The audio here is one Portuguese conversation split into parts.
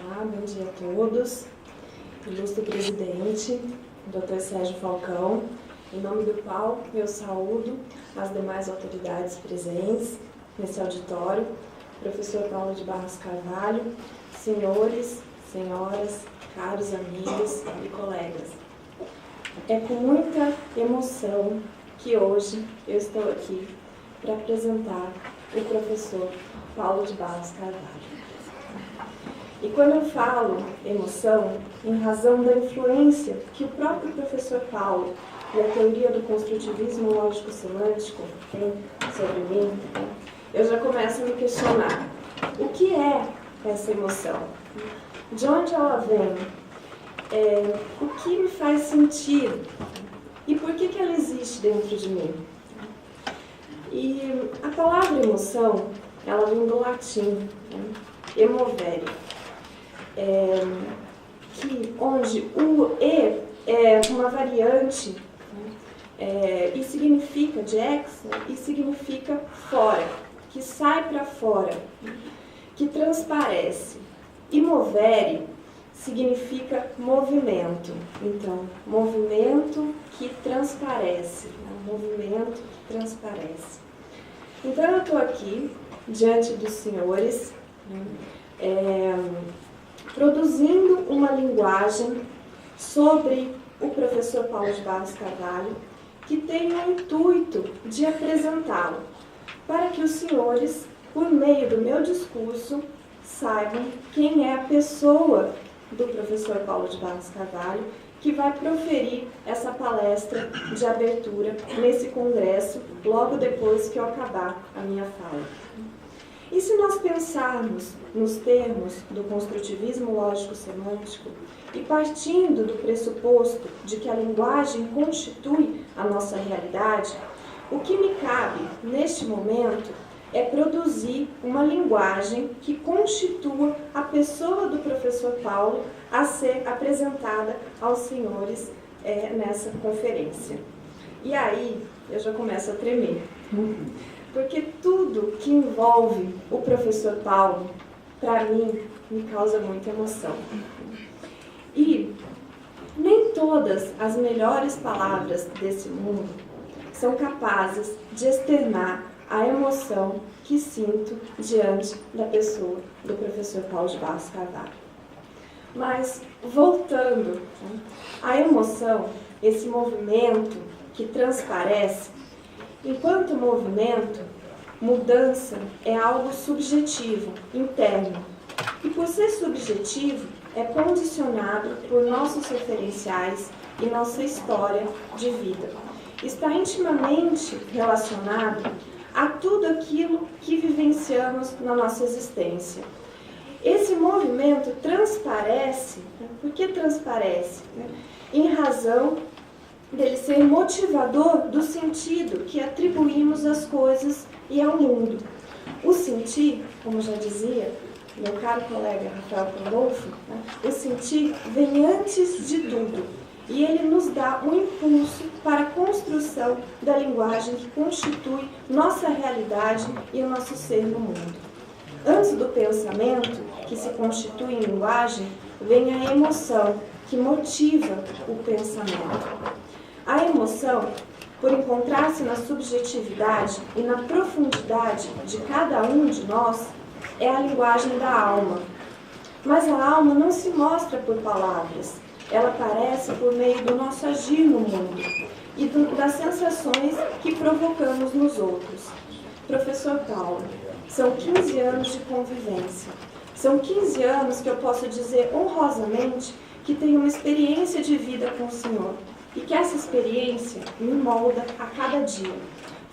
Olá, bom dia a todos. Ilustre presidente, Dr. Sérgio Falcão, em nome do qual eu saúdo as demais autoridades presentes nesse auditório, professor Paulo de Barros Carvalho, senhores, senhoras, caros amigos e colegas. É com muita emoção que hoje eu estou aqui para apresentar o professor Paulo de Barros Carvalho. E quando eu falo emoção, em razão da influência que o próprio professor Paulo e a teoria do construtivismo lógico-semântico tem sobre mim, eu já começo a me questionar: o que é essa emoção? De onde ela vem? O que me faz sentir? E por que ela existe dentro de mim? E a palavra emoção, ela vem do latim, emovere, onde o e é uma variante e significa de ex, e significa fora, que sai para fora, que transparece. E movere significa movimento. Então, movimento que transparece, movimento que transparece. Então, eu estou aqui diante dos senhores, produzindo uma linguagem sobre o professor Paulo de Barros Carvalho, que tem o intuito de apresentá-lo, para que os senhores, por meio do meu discurso, saibam quem é a pessoa do professor Paulo de Barros Carvalho, que vai proferir essa palestra de abertura nesse congresso, logo depois que eu acabar a minha fala. E se nós pensarmos nos termos do construtivismo lógico-semântico e partindo do pressuposto de que a linguagem constitui a nossa realidade, o que me cabe, neste momento, é produzir uma linguagem que constitua a pessoa do professor Paulo a ser apresentada aos senhores nessa conferência. E aí, eu já começo a tremer. Porque tudo que envolve o professor Paulo, para mim, me causa muita emoção. E nem todas as melhores palavras desse mundo são capazes de externar a emoção que sinto diante da pessoa do professor Paulo de Barros Carvalho. Mas, voltando, a emoção, esse movimento que transparece, enquanto movimento, mudança é algo subjetivo, interno. E por ser subjetivo, é condicionado por nossos referenciais e nossa história de vida. Está intimamente relacionado a tudo aquilo que vivenciamos na nossa existência. Esse movimento transparece, por que transparece? Em razão dele ser motivador do sentido que atribuímos às coisas e ao mundo. O sentir, como já dizia meu caro colega Rafael Pandolfo, o sentir vem antes de tudo e ele nos dá um impulso para a construção da linguagem que constitui nossa realidade e o nosso ser no mundo. Antes do pensamento, que se constitui em linguagem, vem a emoção, que motiva o pensamento. A emoção, por encontrar-se na subjetividade e na profundidade de cada um de nós, é a linguagem da alma. Mas a alma não se mostra por palavras, ela aparece por meio do nosso agir no mundo e das sensações que provocamos nos outros. Professor Paulo, são 15 anos de convivência. São 15 anos que eu posso dizer honrosamente que tenho uma experiência de vida com o senhor. E que essa experiência me molda a cada dia,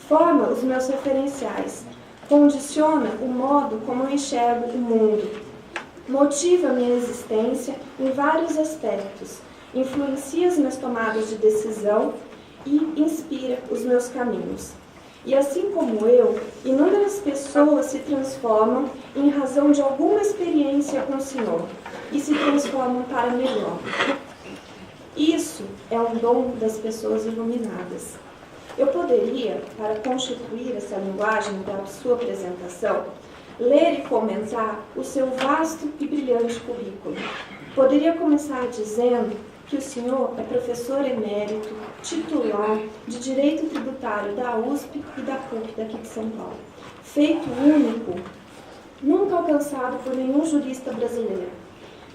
forma os meus referenciais, condiciona o modo como eu enxergo o mundo, motiva a minha existência em vários aspectos, influencia as minhas tomadas de decisão e inspira os meus caminhos. E assim como eu, inúmeras pessoas se transformam em razão de alguma experiência com o Senhor e se transformam para melhor. Isso é um dom das pessoas iluminadas. Eu poderia, para constituir essa linguagem da sua apresentação, ler e comentar o seu vasto e brilhante currículo. Poderia começar dizendo que o senhor é professor emérito, titular de Direito Tributário da USP e da PUC daqui de São Paulo. Feito único, nunca alcançado por nenhum jurista brasileiro.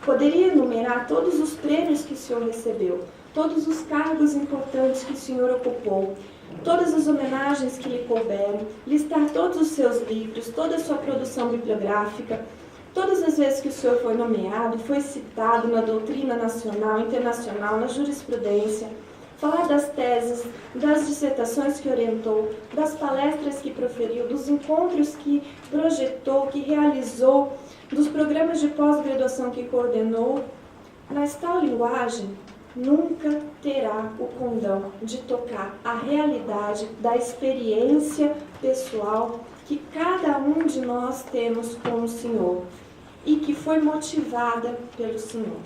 Poderia enumerar todos os prêmios que o senhor recebeu, todos os cargos importantes que o senhor ocupou, todas as homenagens que lhe couberam, listar todos os seus livros, toda a sua produção bibliográfica, todas as vezes que o senhor foi nomeado, foi citado na doutrina nacional, internacional, na jurisprudência, falar das teses, das dissertações que orientou, das palestras que proferiu, dos encontros que projetou, que realizou, dos programas de pós-graduação que coordenou. Mas tal linguagem nunca terá o condão de tocar a realidade da experiência pessoal que cada um de nós temos com o Senhor e que foi motivada pelo Senhor.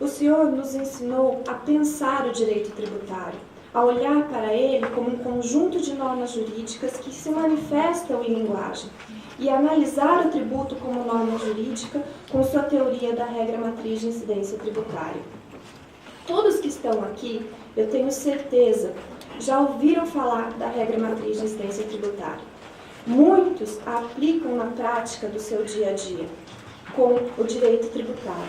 O Senhor nos ensinou a pensar o direito tributário, a olhar para ele como um conjunto de normas jurídicas que se manifestam em linguagem e a analisar o tributo como norma jurídica com sua teoria da regra matriz de incidência tributária. Todos que estão aqui, eu tenho certeza, já ouviram falar da regra matriz de incidência tributária. Muitos a aplicam na prática do seu dia a dia, com o direito tributário.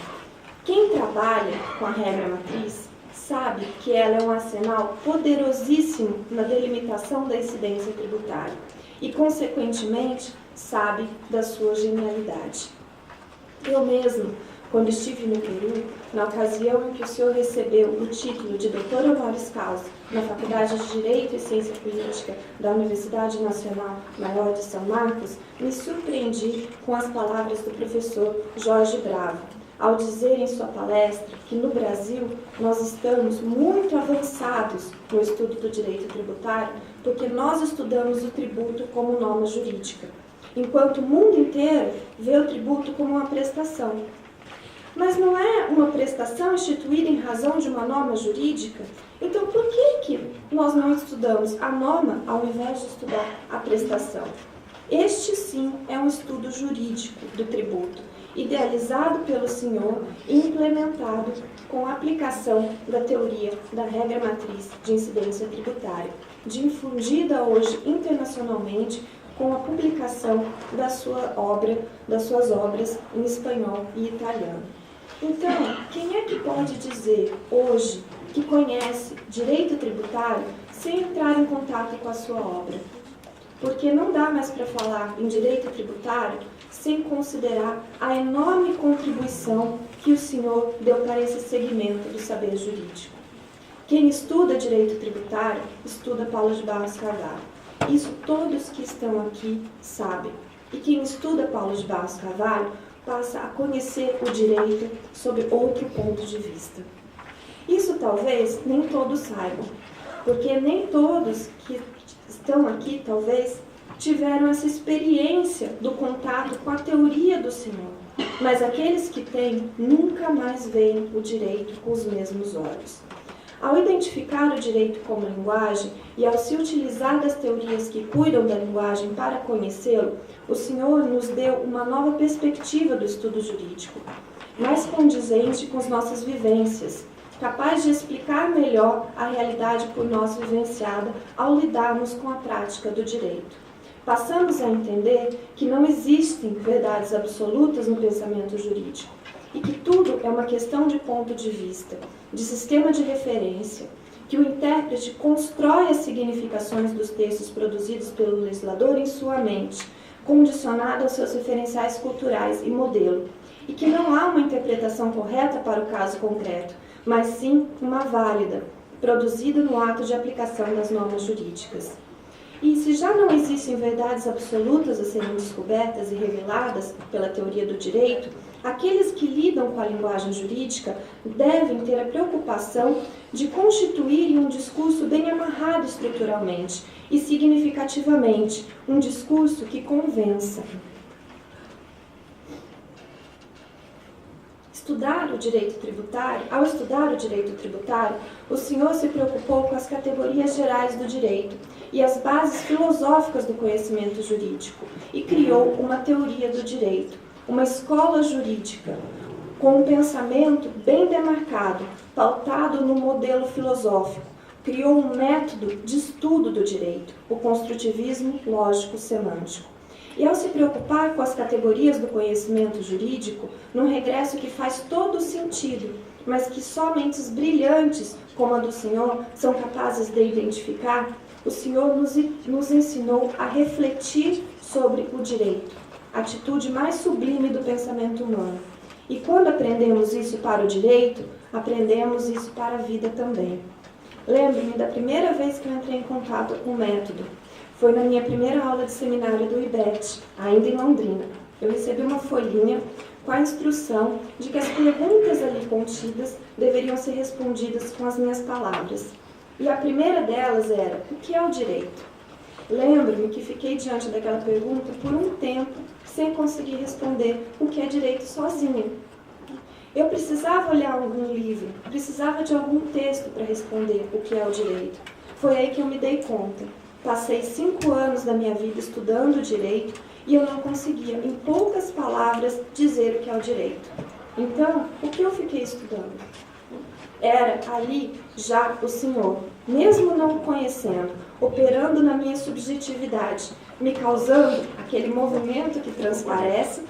Quem trabalha com a regra matriz sabe que ela é um arsenal poderosíssimo na delimitação da incidência tributária e, consequentemente, sabe da sua genialidade. Eu mesmo, quando estive no Peru, na ocasião em que o senhor recebeu o título de doutor honoris causa na Faculdade de Direito e Ciência Política da Universidade Nacional Maior de São Marcos, me surpreendi com as palavras do professor Jorge Bravo, ao dizer em sua palestra que no Brasil nós estamos muito avançados no estudo do direito tributário porque nós estudamos o tributo como norma jurídica, enquanto o mundo inteiro vê o tributo como uma prestação. Mas não é uma prestação instituída em razão de uma norma jurídica? Então, por que nós não estudamos a norma ao invés de estudar a prestação? Este, sim, é um estudo jurídico do tributo, idealizado pelo senhor e implementado com a aplicação da teoria da regra matriz de incidência tributária, difundida hoje internacionalmente com a publicação da sua obra, das suas obras em espanhol e italiano. Então, quem é que pode dizer hoje que conhece direito tributário sem entrar em contato com a sua obra? Porque não dá mais para falar em direito tributário sem considerar a enorme contribuição que o senhor deu para esse segmento do saber jurídico. Quem estuda direito tributário, estuda Paulo de Barros Carvalho. Isso todos que estão aqui sabem. E quem estuda Paulo de Barros Carvalho passa a conhecer o direito sob outro ponto de vista. Isso talvez nem todos saibam, porque nem todos que estão aqui, talvez, tiveram essa experiência do contato com a teoria do Senhor. Mas aqueles que têm, nunca mais veem o direito com os mesmos olhos. Ao identificar o direito como linguagem e ao se utilizar das teorias que cuidam da linguagem para conhecê-lo, o Senhor nos deu uma nova perspectiva do estudo jurídico, mais condizente com as nossas vivências, capaz de explicar melhor a realidade por nós vivenciada ao lidarmos com a prática do direito. Passamos a entender que não existem verdades absolutas no pensamento jurídico e que tudo é uma questão de ponto de vista, de sistema de referência, que o intérprete constrói as significações dos textos produzidos pelo legislador em sua mente, condicionado aos seus referenciais culturais e modelo, e que não há uma interpretação correta para o caso concreto, mas sim uma válida, produzida no ato de aplicação das normas jurídicas. E se já não existem verdades absolutas a serem descobertas e reveladas pela teoria do direito, aqueles que lidam com a linguagem jurídica devem ter a preocupação de constituírem um discurso bem amarrado estruturalmente e significativamente, um discurso que convença. Ao estudar o direito tributário, o senhor se preocupou com as categorias gerais do direito e as bases filosóficas do conhecimento jurídico e criou uma teoria do direito, uma escola jurídica com um pensamento bem demarcado, pautado no modelo filosófico. Criou um método de estudo do direito, o construtivismo lógico-semântico. E ao se preocupar com as categorias do conhecimento jurídico, num regresso que faz todo sentido, mas que só mentes brilhantes, como a do senhor, são capazes de identificar, o senhor nos ensinou a refletir sobre o direito, a atitude mais sublime do pensamento humano. E quando aprendemos isso para o direito, aprendemos isso para a vida também. Lembro-me da primeira vez que eu entrei em contato com o método. Foi na minha primeira aula de seminário do IBET, ainda em Londrina. Eu recebi uma folhinha com a instrução de que as perguntas ali contidas deveriam ser respondidas com as minhas palavras. E a primeira delas era: o que é o direito? Lembro-me que fiquei diante daquela pergunta por um tempo sem conseguir responder o que é direito sozinha. Eu precisava olhar algum livro, precisava de algum texto para responder o que é o direito. Foi aí que eu me dei conta. Passei 5 anos da minha vida estudando direito e eu não conseguia, em poucas palavras, dizer o que é o direito. Então, o que eu fiquei estudando? Era ali já o senhor, mesmo não o conhecendo, operando na minha subjetividade, me causando aquele movimento que transparece,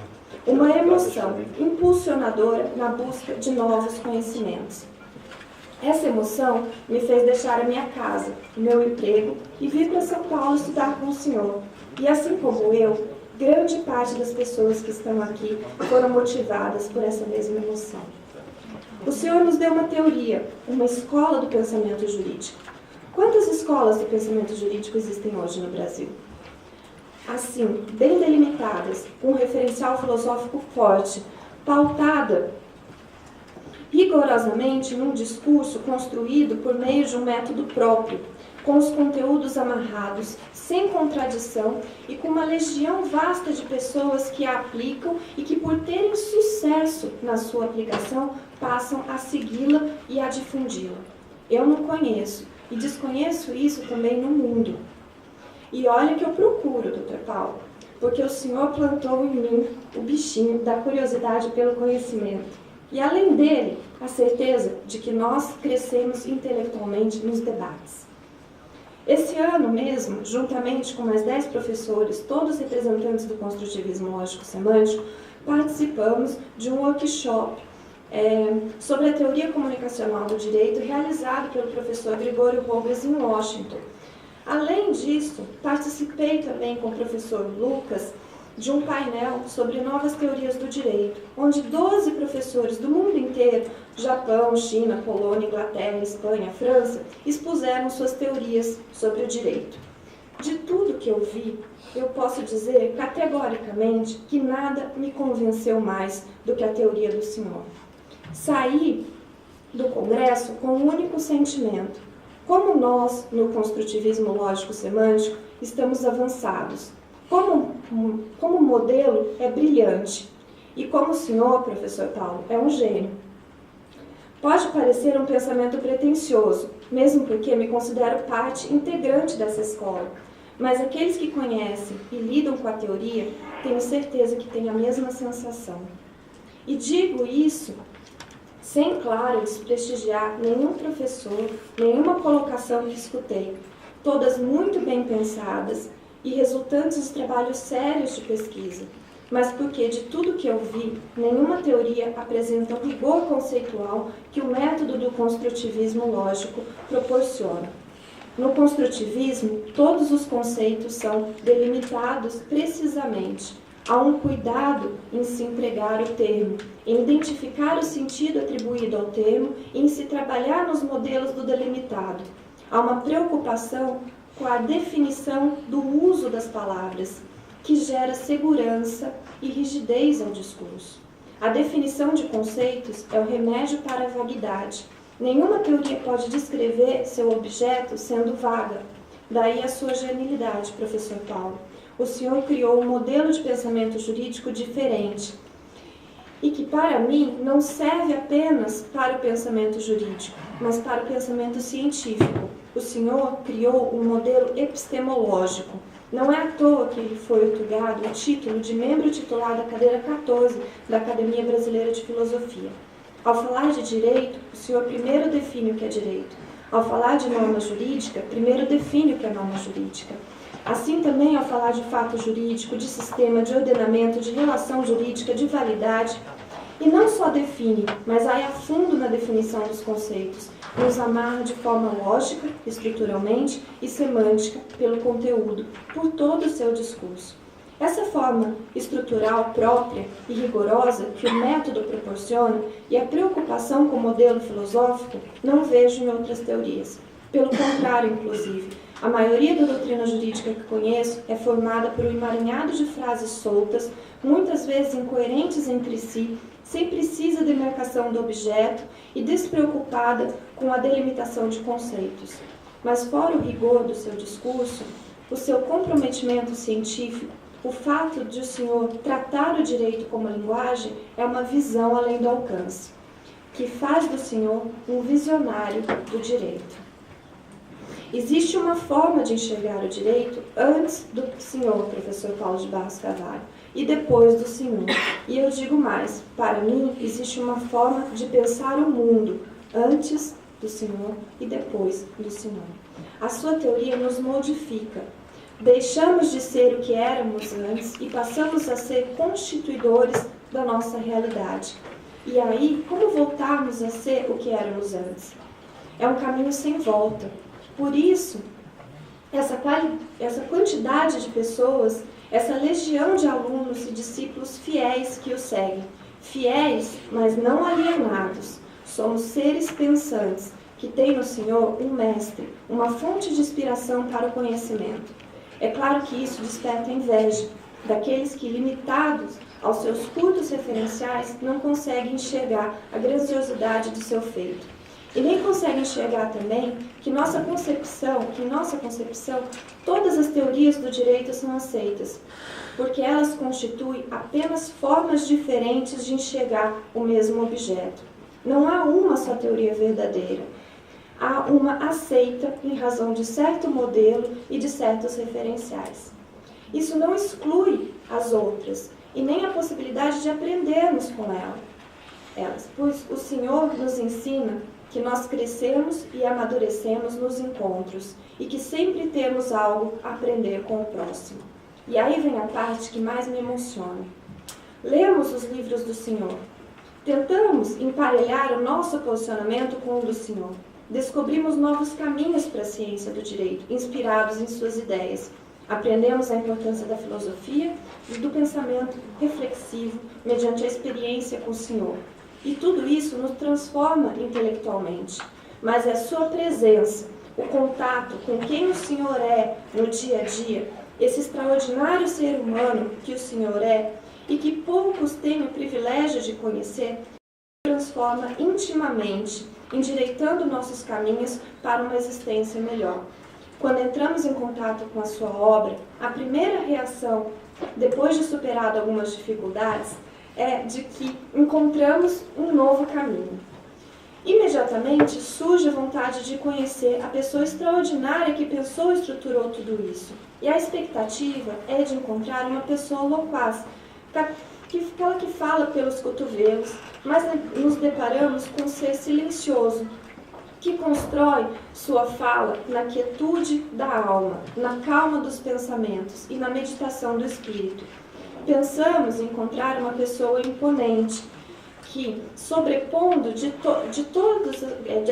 uma emoção impulsionadora na busca de novos conhecimentos. Essa emoção me fez deixar a minha casa, o meu emprego e vir para São Paulo estudar com o senhor. E assim como eu, grande parte das pessoas que estão aqui foram motivadas por essa mesma emoção. O senhor nos deu uma teoria, uma escola do pensamento jurídico. Quantas escolas do pensamento jurídico existem hoje no Brasil? Assim, bem delimitadas, com um referencial filosófico forte, pautada rigorosamente num discurso construído por meio de um método próprio, com os conteúdos amarrados, sem contradição e com uma legião vasta de pessoas que a aplicam e que, por terem sucesso na sua aplicação, passam a segui-la e a difundi-la. Eu não conheço e desconheço isso também no mundo. E olha que eu procuro, Dr. Paulo, porque o senhor plantou em mim o bichinho da curiosidade pelo conhecimento. E além dele, a certeza de que nós crescemos intelectualmente nos debates. Esse ano mesmo, juntamente com mais 10 professores, todos representantes do construtivismo lógico-semântico, participamos de um workshop sobre a teoria comunicacional do direito, realizado pelo professor Gregório Robles em Washington. Além disso, participei também com o professor Lucas de um painel sobre novas teorias do direito, onde 12 professores do mundo inteiro, Japão, China, Polônia, Inglaterra, Espanha, França, expuseram suas teorias sobre o direito. De tudo que eu vi, eu posso dizer categoricamente que nada me convenceu mais do que a teoria do senhor. Saí do congresso com um único sentimento: como nós, no construtivismo lógico-semântico, estamos avançados. Como modelo é brilhante. E como o senhor, professor Paulo, é um gênio. Pode parecer um pensamento pretensioso, mesmo porque me considero parte integrante dessa escola. Mas aqueles que conhecem e lidam com a teoria, tenho certeza que têm a mesma sensação. E digo isso sem, claro, desprestigiar nenhum professor, nenhuma colocação que escutei, todas muito bem pensadas e resultantes de trabalhos sérios de pesquisa, mas porque de tudo que eu vi, nenhuma teoria apresenta o rigor conceitual que o método do construtivismo lógico proporciona. No construtivismo, todos os conceitos são delimitados precisamente. Há um cuidado em se empregar o termo, em identificar o sentido atribuído ao termo e em se trabalhar nos modelos do delimitado. Há uma preocupação com a definição do uso das palavras, que gera segurança e rigidez ao discurso. A definição de conceitos é o remédio para a vaguidade. Nenhuma teoria pode descrever seu objeto sendo vaga. Daí a sua genialidade, professor Paulo. O senhor criou um modelo de pensamento jurídico diferente e que, para mim, não serve apenas para o pensamento jurídico, mas para o pensamento científico. o Senhor criou um modelo epistemológico. Não é à toa que ele foi otorgado o título de membro titular da cadeira 14 da Academia Brasileira de Filosofia. Ao falar de direito, o Senhor primeiro define o que é direito. Ao falar de norma jurídica, primeiro define o que é norma jurídica. Assim também, ao falar de fato jurídico, de sistema, de ordenamento, de relação jurídica, de validade, e não só define, mas vai a fundo na definição dos conceitos, nos amarra de forma lógica, estruturalmente e semântica pelo conteúdo, por todo o seu discurso. Essa forma estrutural própria e rigorosa que o método proporciona e a preocupação com o modelo filosófico não vejo em outras teorias. Pelo contrário, inclusive, a maioria da doutrina jurídica que conheço é formada por um emaranhado de frases soltas, muitas vezes incoerentes entre si, sem precisa demarcação do objeto e despreocupada com a delimitação de conceitos. Mas fora o rigor do seu discurso, o seu comprometimento científico, o fato de o senhor tratar o direito como linguagem é uma visão além do alcance, que faz do senhor um visionário do direito. Existe uma forma de enxergar o direito antes do senhor, professor Paulo de Barros Carvalho, e depois do senhor. E eu digo mais, para mim existe uma forma de pensar o mundo antes do senhor e depois do senhor. A sua teoria nos modifica. Deixamos de ser o que éramos antes e passamos a ser constituidores da nossa realidade. E aí, como voltarmos a ser o que éramos antes? É um caminho sem volta. Por isso, essa quantidade de pessoas, essa legião de alunos e discípulos fiéis que o seguem. Fiéis, mas não alienados. Somos seres pensantes, que têm no Senhor um mestre, uma fonte de inspiração para o conhecimento. É claro que isso desperta inveja daqueles que, limitados aos seus curtos referenciais, não conseguem enxergar a grandiosidade de seu feito. E nem conseguem enxergar também que em nossa concepção, todas as teorias do direito são aceitas, porque elas constituem apenas formas diferentes de enxergar o mesmo objeto. Não há uma só teoria verdadeira. Há uma aceita em razão de certo modelo e de certos referenciais. Isso não exclui as outras e nem a possibilidade de aprendermos com elas, pois o Senhor nos ensina que nós crescemos e amadurecemos nos encontros e que sempre temos algo a aprender com o próximo. E aí vem a parte que mais me emociona. Lemos os livros do Senhor. Tentamos emparelhar o nosso posicionamento com o do Senhor. Descobrimos novos caminhos para a ciência do direito, inspirados em suas ideias. Aprendemos a importância da filosofia e do pensamento reflexivo mediante a experiência com o Senhor. E tudo isso nos transforma intelectualmente. Mas é a sua presença, o contato com quem o Senhor é no dia a dia, esse extraordinário ser humano que o Senhor é e que poucos têm o privilégio de conhecer, transforma intimamente, endireitando nossos caminhos para uma existência melhor. Quando entramos em contato com a sua obra, a primeira reação, depois de superado algumas dificuldades, é de que encontramos um novo caminho. Imediatamente surge a vontade de conhecer a pessoa extraordinária que pensou e estruturou tudo isso. E a expectativa é de encontrar uma pessoa loquaz, aquela que fala pelos cotovelos, mas nos deparamos com um ser silencioso, que constrói sua fala na quietude da alma, na calma dos pensamentos e na meditação do espírito. Pensamos em encontrar uma pessoa imponente, que, sobrepondo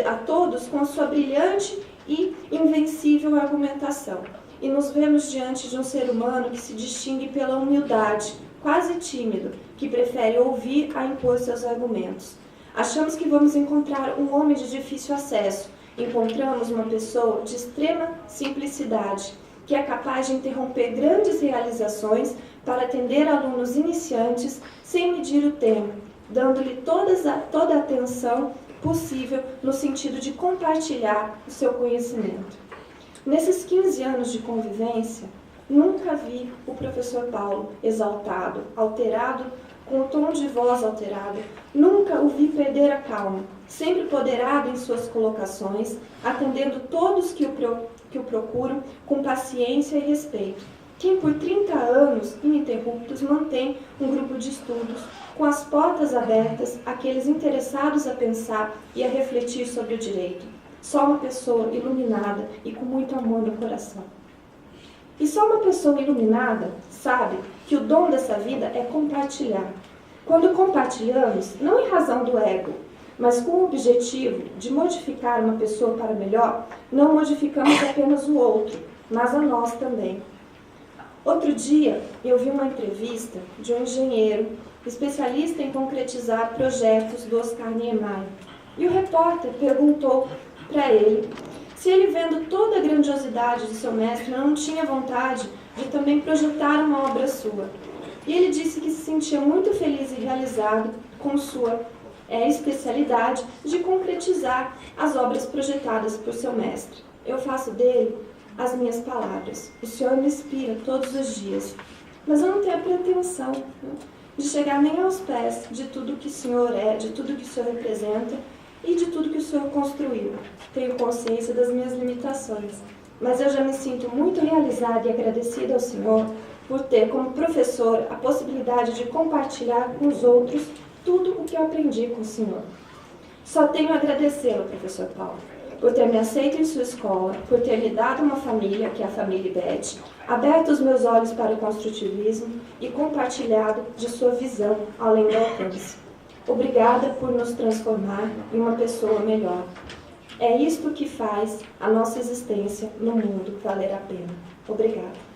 a todos com sua brilhante e invencível argumentação. E nos vemos diante de um ser humano que se distingue pela humildade, quase tímido, que prefere ouvir a impor seus argumentos. Achamos que vamos encontrar um homem de difícil acesso. Encontramos uma pessoa de extrema simplicidade, que é capaz de interromper grandes realizações para atender alunos iniciantes sem medir o tempo, dando-lhe toda a atenção possível no sentido de compartilhar o seu conhecimento. Nesses 15 anos de convivência, nunca vi o professor Paulo exaltado, alterado com o tom de voz alterado, nunca o vi perder a calma, sempre poderado em suas colocações, atendendo todos que o procuram com paciência e respeito. Quem por 30 anos ininterruptos mantém um grupo de estudos, com as portas abertas àqueles interessados a pensar e a refletir sobre o direito. Só uma pessoa iluminada e com muito amor no coração. E só uma pessoa iluminada sabe que o dom dessa vida é compartilhar. Quando compartilhamos, não em razão do ego, mas com o objetivo de modificar uma pessoa para melhor, não modificamos apenas o outro, mas a nós também. Outro dia, eu vi uma entrevista de um engenheiro especialista em concretizar projetos do Oscar Niemeyer. E o repórter perguntou para ele se ele, vendo toda a grandiosidade de seu mestre, não tinha vontade de também projetar uma obra sua. E ele disse que se sentia muito feliz e realizado com sua especialidade de concretizar as obras projetadas por seu mestre. Eu faço dele as minhas palavras. O Senhor me inspira todos os dias. Mas eu não tenho a pretensão de chegar nem aos pés de tudo que o Senhor é, de tudo que o Senhor representa e de tudo que o Senhor construiu. Tenho consciência das minhas limitações, mas eu já me sinto muito realizada e agradecida ao Senhor por ter como professor a possibilidade de compartilhar com os outros tudo o que eu aprendi com o Senhor. Só tenho a agradecê-lo, professor Paulo, por ter me aceito em sua escola, por ter me dado uma família, que é a família Ibete, aberto os meus olhos para o construtivismo e compartilhado de sua visão além do alcance. Obrigada por nos transformar em uma pessoa melhor. É isto que faz a nossa existência no mundo valer a pena. Obrigada.